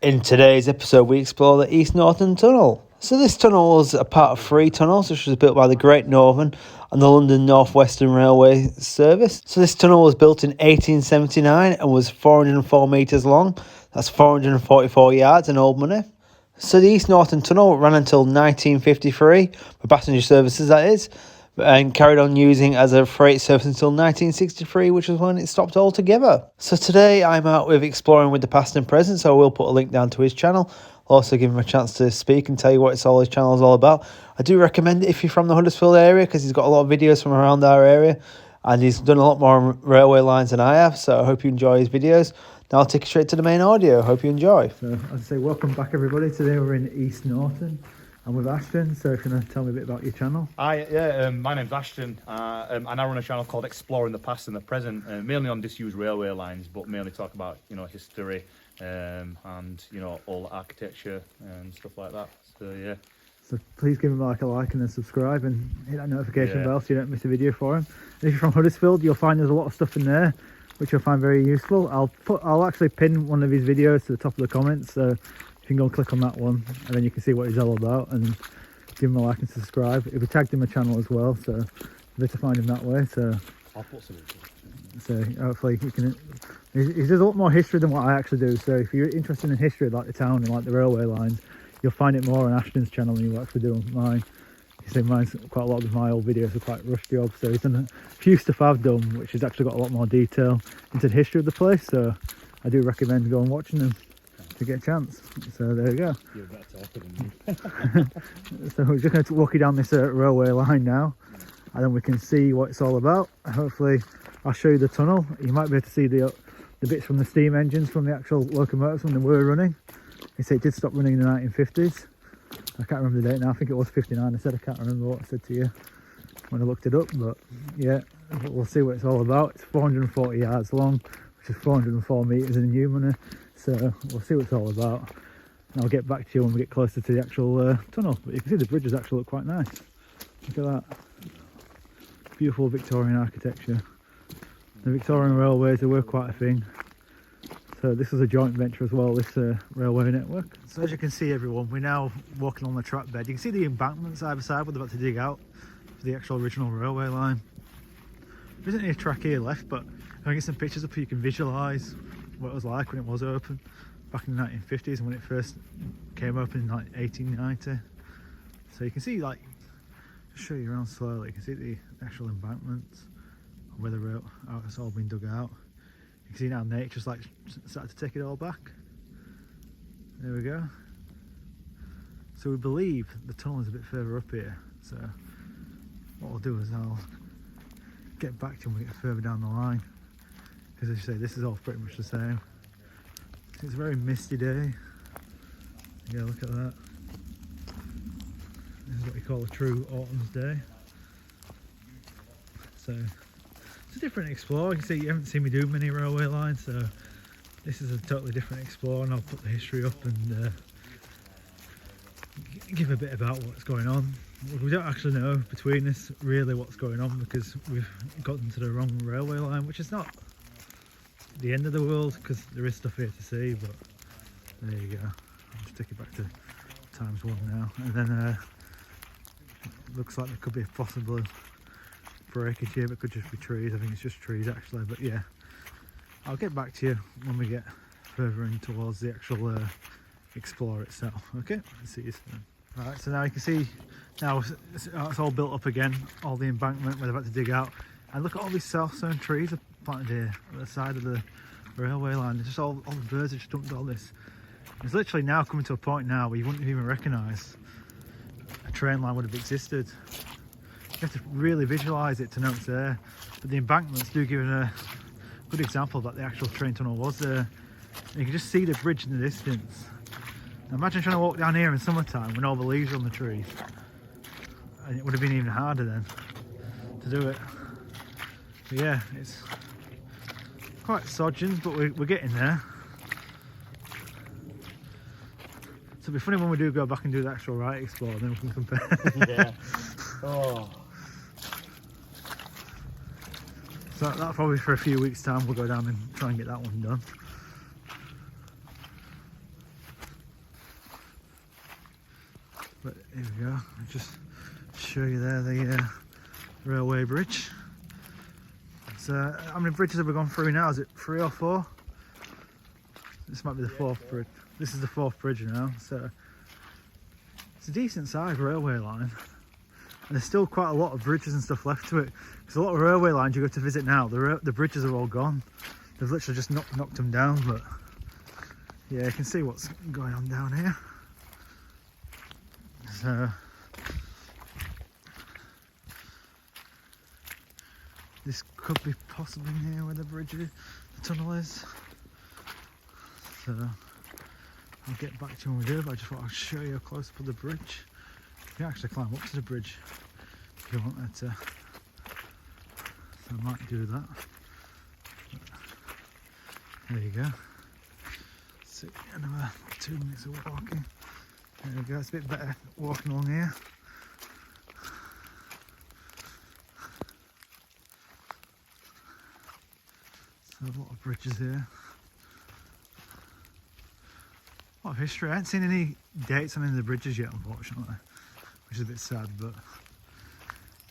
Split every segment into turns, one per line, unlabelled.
In today's episode, we explore the East Norton Tunnel. So this tunnel was a part of 3 tunnels, which was built by the Great Northern and the London North Western Railway Service. So this tunnel was built in 1879 and was 404 metres long. That's 444 yards in old money. So the East Norton Tunnel ran until 1953, for passenger services that is, and carried on using as a freight service until 1963, which was when it stopped altogether. So today I'm out with exploring with the past and present, so I will put a link down to his channel. I'll also give him a chance to speak and tell you what his channel is all about. I do recommend it if you're from the Huddersfield area, because he's got a lot of videos from around our area, and he's done a lot more railway lines than I have, so I hope you enjoy his videos. Now I'll take you straight to the main audio. Hope you enjoy. So as I say, welcome back everybody. Today we're in East Norton. I'm with Ashton, so if you want to tell me a bit about your channel.
Hi, my name's Ashton, and I run a channel called Exploring the Past and the Present, mainly on disused railway lines, but mainly talk about, history, and, all architecture and stuff like that, so yeah.
So please give him a like and a subscribe and hit that notification bell so you don't miss a video for him. And if you're from Huddersfield, you'll find there's a lot of stuff in there, which you'll find very useful. I'll actually pin one of his videos to the top of the comments, so you can go and click on that one and then you can see what he's all about and give him a like and subscribe. If we tagged him a channel as well, so better find him that way. So
I'll put some.
So hopefully you can. He does a lot more history than what I actually do. So if you're interested in history, like the town and like the railway lines, you'll find it more on Ashton's channel than you actually do on mine. You see, mine's quite a lot of my old videos are quite rush jobs. So he's done a few stuff I've done, which has actually got a lot more detail into the history of the place. So I do recommend going and watching them to get a chance. So there you go.
You're better talker than me.
So we're just going to walk you down this railway line now, and then we can see what it's all about. Hopefully I'll show you the tunnel. You might be able to see the bits from the steam engines from the actual locomotives when they were running. You see it did stop running in the 1950s. I can't remember the date now. I think it was 59. I said I can't remember what I said to you when I looked it up, but yeah, we'll see what it's all about. It's 440 yards long, which is 404 metres in new money. So we'll see what it's all about, and I'll get back to you when we get closer to the actual tunnel. But you can see the bridges actually look quite nice. Look at that. Beautiful Victorian architecture. The Victorian railways, they were quite a thing. So this was a joint venture as well, this railway network. So as you can see everyone, we're now walking on the track bed. You can see the embankments either side where they're about to dig out for the actual original railway line. There isn't any track here left, but I'll get some pictures up so you can visualise what it was like when it was open back in the 1950s and when it first came open in like 1890. So you can see, like, just show you around slowly, you can see the actual embankments where the rail, how it's all been dug out. You can see now nature's like started to take it all back. There we go. So we believe the tunnel is a bit further up here, so what I'll do is I'll get back to you when we get further down the line, because as you say, this is all pretty much the same. It's a very misty day. Yeah, look at that. This is what we call a true autumn's day. So it's a different explore. You can see you haven't seen me do many railway lines, so this is a totally different explore, and I'll put the history up and give a bit about what's going on. We don't actually know between us really what's going on, because we've gotten to the wrong railway line, which is not the end of the world because there is stuff here to see, but there you go. I'll just take it back to ×1 now, and then looks like there could be a possible breakage here, but it could just be trees. I think it's just trees actually, but yeah, I'll get back to you when we get further in towards the actual Explorer itself. Okay, see you soon. Alright, so now you can see now it's all built up again, all the embankment where they're about to dig out, and look at all these self-sown trees are planted here at the side of the railway line. It's just all the birds have just dumped all this. It's literally now coming to a point now where you wouldn't even recognise a train line would have existed. You have to really visualise it to know it's there. But the embankments do give a good example that the actual train tunnel was there. And you can just see the bridge in the distance. Now imagine trying to walk down here in summertime when all the leaves are on the trees. And it would have been even harder then to do it. But yeah, it's quite sodding, but we're getting there. So it'll be funny when we do go back and do the actual right explore, then we can compare.
Yeah. Oh.
So that probably for a few weeks time we'll go down and try and get that one done. Here we go. I'll just show you there the railway bridge. So how many bridges have we gone through now? Is it 3 or 4? This might be the 4th bridge. This is the 4th bridge now. So it's a decent sized railway line. And there's still quite a lot of bridges and stuff left to it. Because a lot of railway lines you go to visit now, the bridges are all gone. They've literally just knocked them down. But yeah, you can see what's going on down here. So this could be possibly near where the tunnel is. So I'll get back to you when we do, but I just thought I'd show you a close up of the bridge. You can actually climb up to the bridge if you wanted to. So I might do that. There you go. So another 2 minutes of walking. There we go, it's a bit better walking along here. So a lot of bridges here. A lot of history. I haven't seen any dates on any of the bridges yet, unfortunately, which is a bit sad, but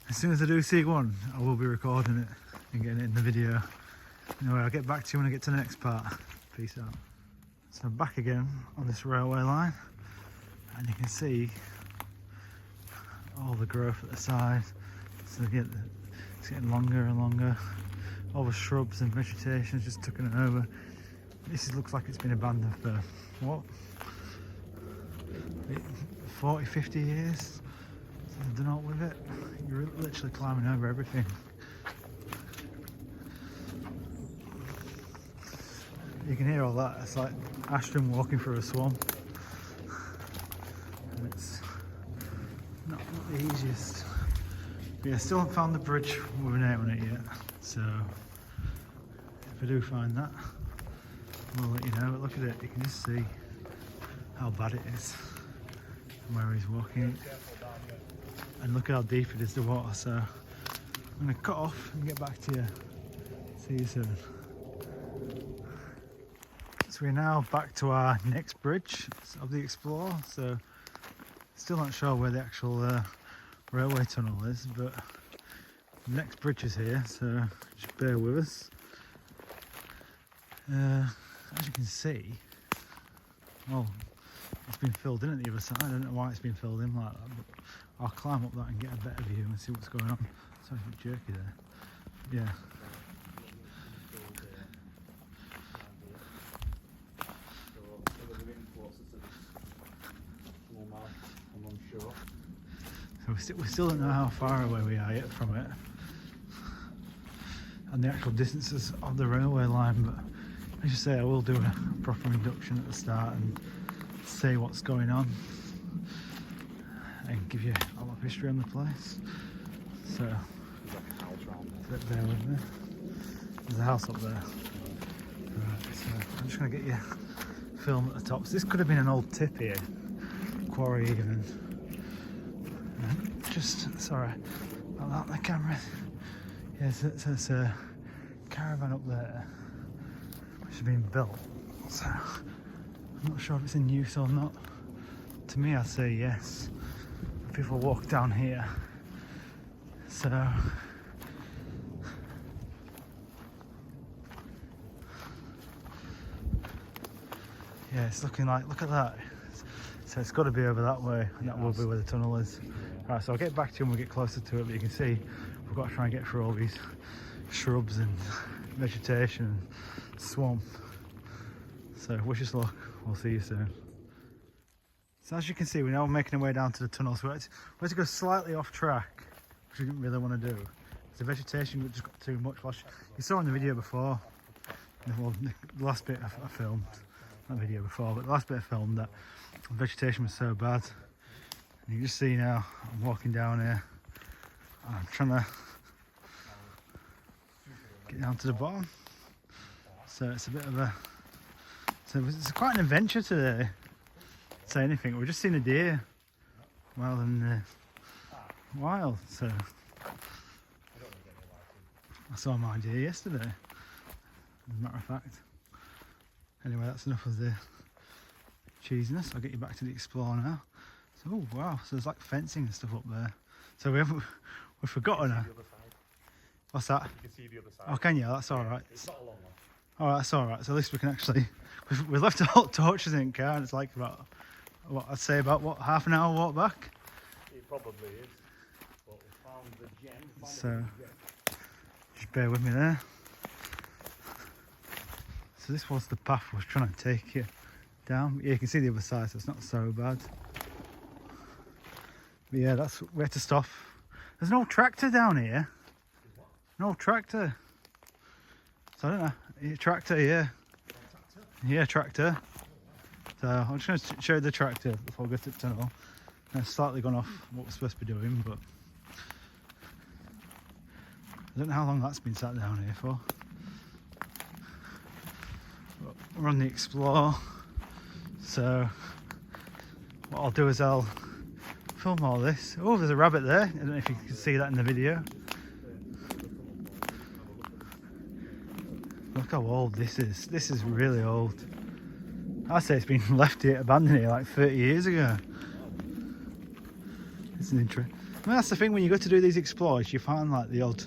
as soon as I do see one, I will be recording it and getting it in the video. Anyway, I'll get back to you when I get to the next part. Peace out. So I'm back again on this railway line, and you can see all the growth at the side. So it's getting longer and longer. All the shrubs and vegetation is just taking it over. This looks like it's been abandoned for what? 40, 50 years? I've done all with it. You're literally climbing over everything. You can hear all that. It's like Ashton walking through a swamp. And it's not the easiest. But yeah, still haven't found the bridge with an 8 on it yet. So if I do find that, we'll let you know. But look at it, you can just see how bad it is from where he's walking. And look how deep it is, the water. So I'm going to cut off and get back to you. See you soon. So we're now back to our next bridge of the Explorer. So still not sure where the actual railway tunnel is, but the next bridge is here, so just bear with us. As you can see, well, it's been filled in at the other side. I don't know why it's been filled in like that, but I'll climb up that and get a better view and see what's going on. Sorry, a bit jerky there. Yeah. So we still don't know how far away we are yet from it, and the actual distances of the railway line, but as you say, I will do a proper induction at the start and say what's going on and give you a lot of history on the place. So bear with me. There's a house up there. Right, so I'm just going to get you film at the top. So this could have been an old tip here, quarry even. Just sorry about that, the camera. Yeah, so there's a caravan up there which has been built. So I'm not sure if it's in use or not. To me, I'd say yes. People walk down here. So yeah, it's looking like, look at that. So it's got to be over that way, and that will be where the tunnel is. Right, so I'll get back to you when we get closer to it, but you can see we've got to try and get through all these shrubs and vegetation and swamp. So wish us luck, we'll see you soon. So as you can see, we're now making our way down to the tunnel, so we had to go slightly off track, which we didn't really want to do. The vegetation just got too much. You saw in the video before, well, the last bit I filmed, not video before, but the last bit I filmed, that the vegetation was so bad. And you can just see now, I'm walking down here, and I'm trying to get down to the bottom. So it's a bit of a, so it's quite an adventure today, to say anything. We've just seen a deer while in the wild, so I saw my deer yesterday, as a matter of fact. Anyway, that's enough of the cheesiness. I'll get you back to the Explorer now. Oh wow, so there's like fencing and stuff up there. So we've forgotten her. What's that?
You can see the other side.
Oh, can you? That's all right.
It's not a long one.
All right, that's all right. So at least we can actually. We've left our torches in the car, and it's like about what I'd say about half an hour walk back.
It probably is. But we found the gem.
So just bear with me there. So this was the path I was trying to take you down. Yeah, you can see the other side, so it's not so bad. But yeah, that's we had to stop. There's no tractor down here. No tractor. So I don't know. Yeah, tractor, yeah. Yeah, tractor. So I'm just going to show you the tractor before we go to the tunnel. I've slightly gone off what we're supposed to be doing, but I don't know how long that's been sat down here for. But we're on the Explore, so what I'll do is I'll film all this. Oh, there's a rabbit there. I don't know if you can see that in the video. Look how old this is. This is really old. I'd say it's been left here, abandoned here like 30 years ago. It's an interesting. I mean, that's the thing when you go to do these explores, you find like the odd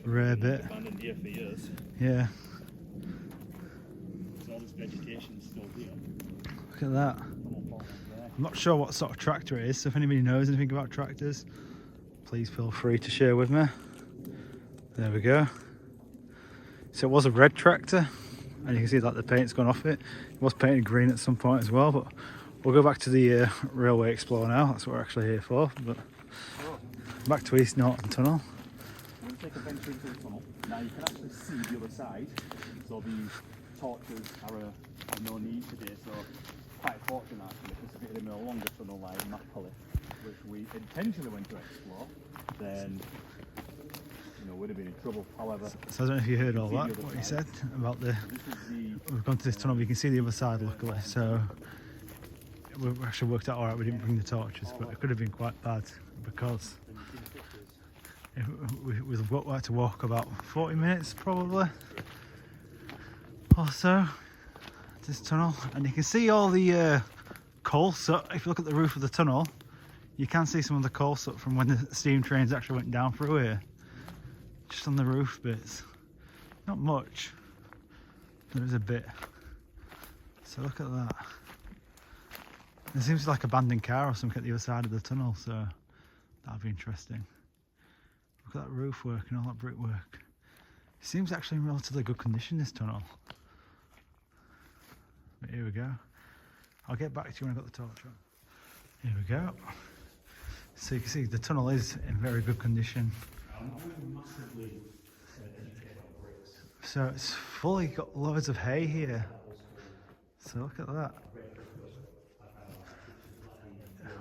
rare bit.
Abandoned here for years.
Yeah.
So all this vegetation's still here.
Look at that. I'm not sure what sort of tractor it is, so if anybody knows anything about tractors, please feel free to share with me. There we go. So it was a red tractor, and you can see that the paint's gone off it. It was painted green at some point as well, but we'll go back to the Railway Explorer now. That's what we're actually here for. But back to East Norton Tunnel.
We'll take a venture into the tunnel. Now you can actually see the other side. So these torches are no need today. So quite fortunate actually, because if it had been a longer tunnel like Napoli, which we intentionally went to explore, then would have been in trouble. However,
so I don't know if you heard all that, what he said about we've gone to this tunnel, but you can see the other side luckily, so we actually worked out alright. We didn't bring the torches, but it could have been quite bad because we've got to walk about 40 minutes probably or so to this tunnel, and you can see all the coal soot. If you look at the roof of the tunnel, you can see some of the coal soot from when the steam trains actually went down through here. Just on the roof bits, not much, there is a bit. So look at that. There seems like a abandoned car or something at the other side of the tunnel, so that'd be interesting. Look at that roof work and all that brickwork. It seems actually in relatively good condition, this tunnel. But here we go. I'll get back to you when I've got the torch on. Here we go. So you can see the tunnel is in very good condition. So it's fully got loads of hay here. So look at that.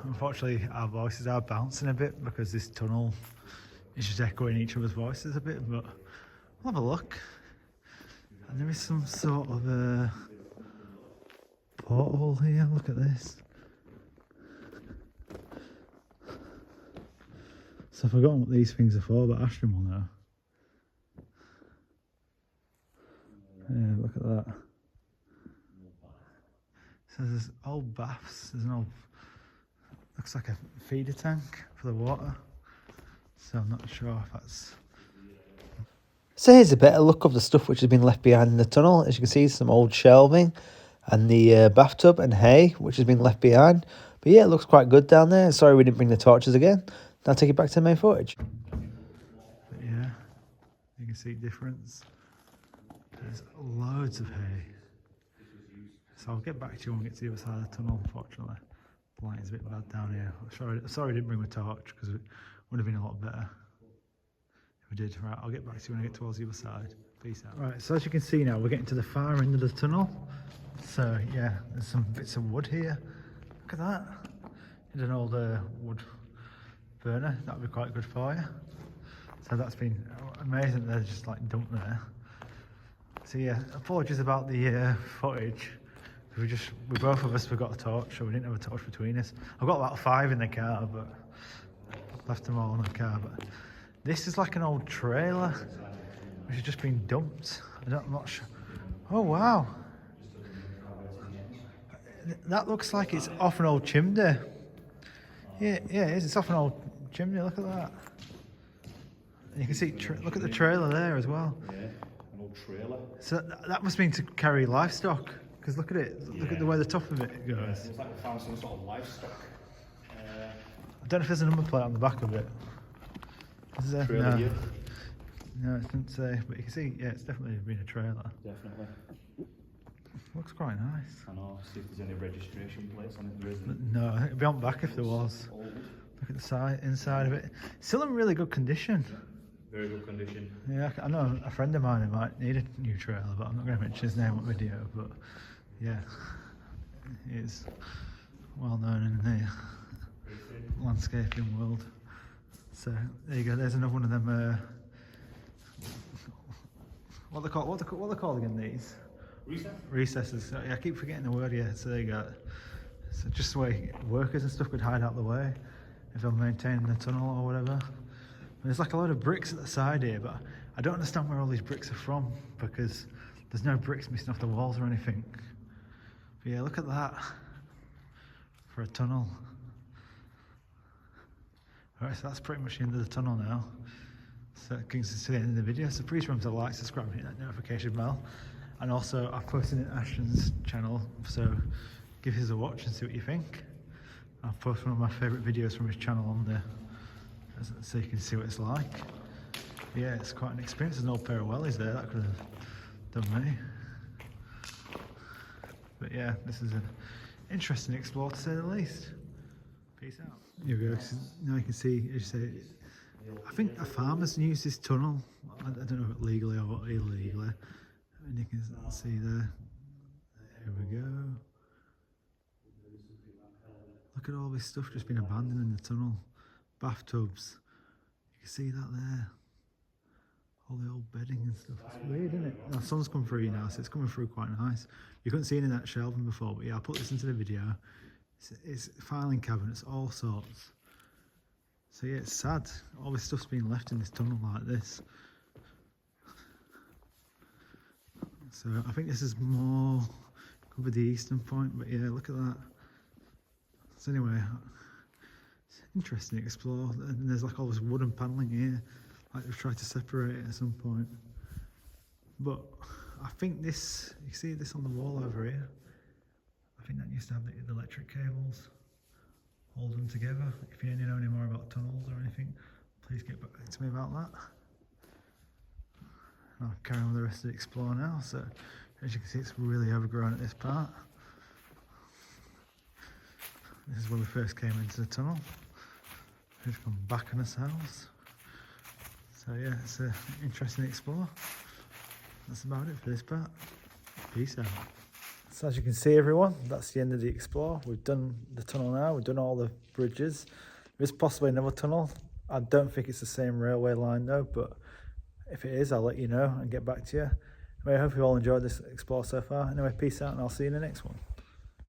Unfortunately our voices are bouncing a bit because this tunnel is just echoing each other's voices a bit, but we'll have a look. And there is some sort of a porthole here, look at this. So I've forgotten what these things are for, but Ashton will know. Yeah, look at that. So there's old baths, there's an old, looks like a feeder tank for the water. So I'm not sure if that's...
So here's a better look of the stuff which has been left behind in the tunnel. As you can see, some old shelving and the bathtub and hay which has been left behind. But yeah, it looks quite good down there. Sorry we didn't bring the torches again. Now take it back to the main footage.
But yeah, you can see difference. There's loads of hay. So I'll get back to you when we get to the other side of the tunnel, unfortunately. The light is a bit bad down here. Sorry I didn't bring my torch because it would have been a lot better if I did. Right, I'll get back to you when I get towards the other side. Peace out. Right, so as you can see now, we're getting to the far end of the tunnel. So yeah, there's some bits of wood here. Look at that. It's an old wood burner. That would be quite good for you. So that's been amazing. They're just like dumped there. So yeah, apologies about the footage. We both of us forgot a torch, so we didn't have a torch between us. I've got about 5 in the car, but left them all in the car. But this is like an old trailer which has just been dumped. I'm not sure. Oh wow, that looks like it's off an old chimney. Yeah, yeah, it is. It's off an old chimney. Look at that. And you can see. Look at the trailer there as well.
Yeah, an old trailer.
So that must mean to carry livestock. Because look at it. Look at the way the top of it goes.
Yeah, it's like we found some sort of livestock.
I don't know if there's a number plate on the back of it. Is there?
Trailer
No.
here.
No, it doesn't say. But you can see, yeah, it's definitely been a trailer.
Definitely.
Looks quite nice.
I know, see if there's any registration plates on it. There isn't.
But no, I think it'd be on back if there was.
Old.
Look at the side, inside of it. Still in really good condition.
Very good condition.
Yeah, I know a friend of mine who might need a new trailer, but I'm not going to mention his name on video. But yeah, it's well known in the landscaping world. So there you go. There's another one of them. What they call? What they called again? These recesses. So, yeah, I keep forgetting the word. Yeah. So there you go. So just the way workers and stuff could hide out the way if they're maintaining the tunnel or whatever. And there's like a load of bricks at the side here, but I don't understand where all these bricks are from because there's no bricks missing off the walls or anything. But yeah, look at that for a tunnel. Alright, so that's pretty much the end of the tunnel now. So that brings us to the end of the video. So please remember to like, subscribe, and hit that notification bell. And also I've posted it on Ashton's channel, so give his a watch and see what you think. I'll post one of my favourite videos from his channel on there, so you can see what it's like. Yeah, it's quite an experience. There's an old pair of wellies there, that could have done me. But yeah, this is an interesting explore to say the least. Peace out. Here we go. Now you can see, as you say, I think a farmer's used this tunnel. I don't know if legally or illegally. And you can see there. Here we go. Look at all this stuff just been abandoned in the tunnel. Bathtubs. You can see that there. All the old bedding and stuff. It's weird, isn't it? The sun's come through now, so it's coming through quite nice. You couldn't see any of that shelving before, but yeah, I'll put this into the video. It's filing cabinets, all sorts. So yeah, it's sad. All this stuff's been left in this tunnel like this. So I think this is more could be the eastern point, but yeah, look at that. So anyway, it's interesting to explore. And there's like all this wooden panelling here, like they've tried to separate it at some point. But I think this, you see this on the wall over here? I think that used to have the electric cables, hold them together. If you know any more about tunnels or anything, please get back to me about that. And I'll carry on with the rest of the explore now. So as you can see, it's really overgrown at this part. This is when we first came into the tunnel. We've come back on ourselves. So yeah, it's an interesting explore. That's about it for this part. Peace out. So as you can see, everyone, that's the end of the explore. We've done the tunnel now, we've done all the bridges. There is possibly another tunnel. I don't think it's the same railway line though, but if it is, I'll let you know and get back to you. Anyway, I hope you all enjoyed this explore so far. Anyway, peace out and I'll see you in the next one.